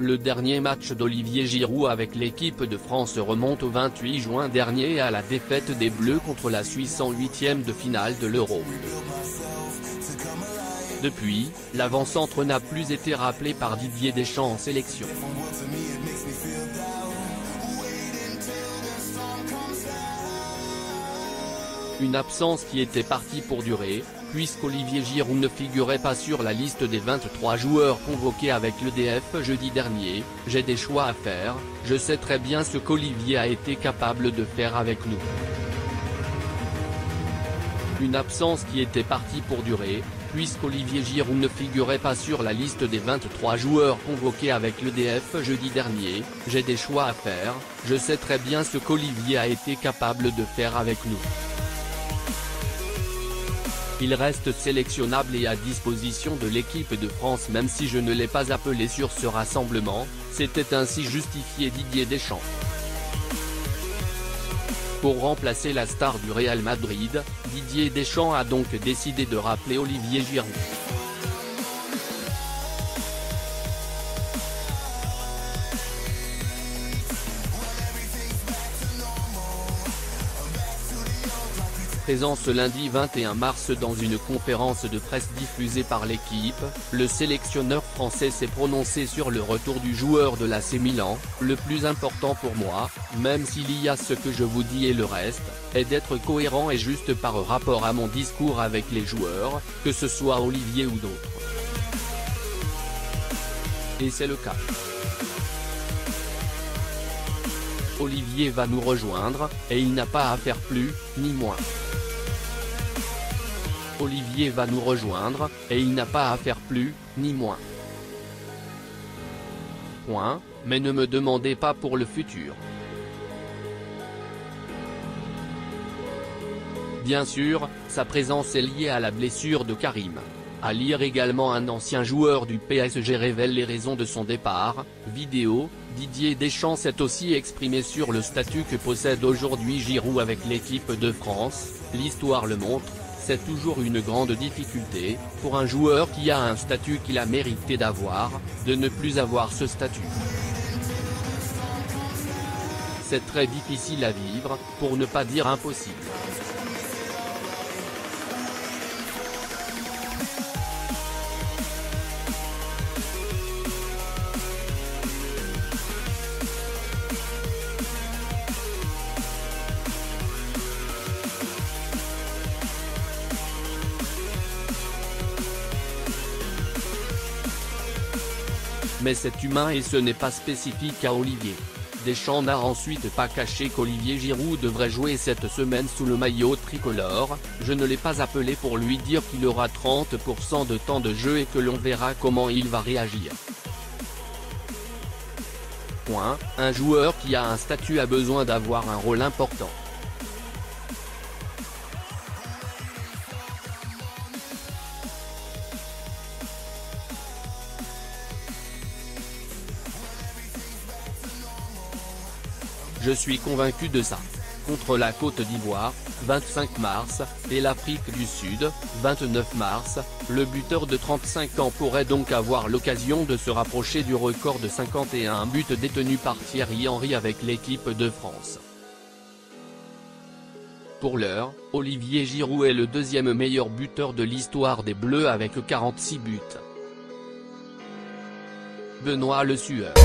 Le dernier match d'Olivier Giroud avec l'équipe de France remonte au 28 juin dernier à la défaite des Bleus contre la Suisse en 8e de finale de l'Euro. Depuis, l'avant-centre n'a plus été rappelé par Didier Deschamps en sélection. Une absence qui était partie pour durer, puisqu'Olivier Giroud ne figurait pas sur la liste des 23 joueurs convoqués avec l'EDF jeudi dernier. J'ai des choix à faire, je sais très bien ce qu'Olivier a été capable de faire avec nous. Une absence qui était partie pour durer, puisqu'Olivier Giroud ne figurait pas sur la liste des 23 joueurs convoqués avec l'EDF jeudi dernier. J'ai des choix à faire, je sais très bien ce qu'Olivier a été capable de faire avec nous. Il reste sélectionnable et à disposition de l'équipe de France même si je ne l'ai pas appelé sur ce rassemblement, s'était ainsi justifié Didier Deschamps. Pour remplacer la star du Real Madrid, Didier Deschamps a donc décidé de rappeler Olivier Giroud. Présent ce lundi 21 mars dans une conférence de presse diffusée par l'équipe, le sélectionneur français s'est prononcé sur le retour du joueur de l'AC Milan. Le plus important pour moi, même s'il y a ce que je vous dis et le reste, est d'être cohérent et juste par rapport à mon discours avec les joueurs, que ce soit Olivier ou d'autres. Et c'est le cas. Olivier va nous rejoindre, et il n'a pas à faire plus, ni moins. Olivier va nous rejoindre, et il n'a pas à faire plus, ni moins. Point, mais ne me demandez pas pour le futur. Bien sûr, sa présence est liée à la blessure de Karim. À lire également un ancien joueur du PSG révèle les raisons de son départ. Vidéo, Didier Deschamps s'est aussi exprimé sur le statut que possède aujourd'hui Giroud avec l'équipe de France. L'histoire le montre, c'est toujours une grande difficulté, pour un joueur qui a un statut qu'il a mérité d'avoir, de ne plus avoir ce statut. C'est très difficile à vivre, pour ne pas dire impossible. Mais c'est humain et ce n'est pas spécifique à Olivier. Deschamps n'a ensuite pas caché qu'Olivier Giroud devrait jouer cette semaine sous le maillot tricolore. Je ne l'ai pas appelé pour lui dire qu'il aura 30% de temps de jeu et que l'on verra comment il va réagir. Point, un joueur qui a un statut a besoin d'avoir un rôle important. Je suis convaincu de ça. Contre la Côte d'Ivoire, 25 mars, et l'Afrique du Sud, 29 mars, le buteur de 35 ans pourrait donc avoir l'occasion de se rapprocher du record de 51 buts détenu par Thierry Henry avec l'équipe de France. Pour l'heure, Olivier Giroud est le deuxième meilleur buteur de l'histoire des Bleus avec 46 buts. Benoît Le Sueur.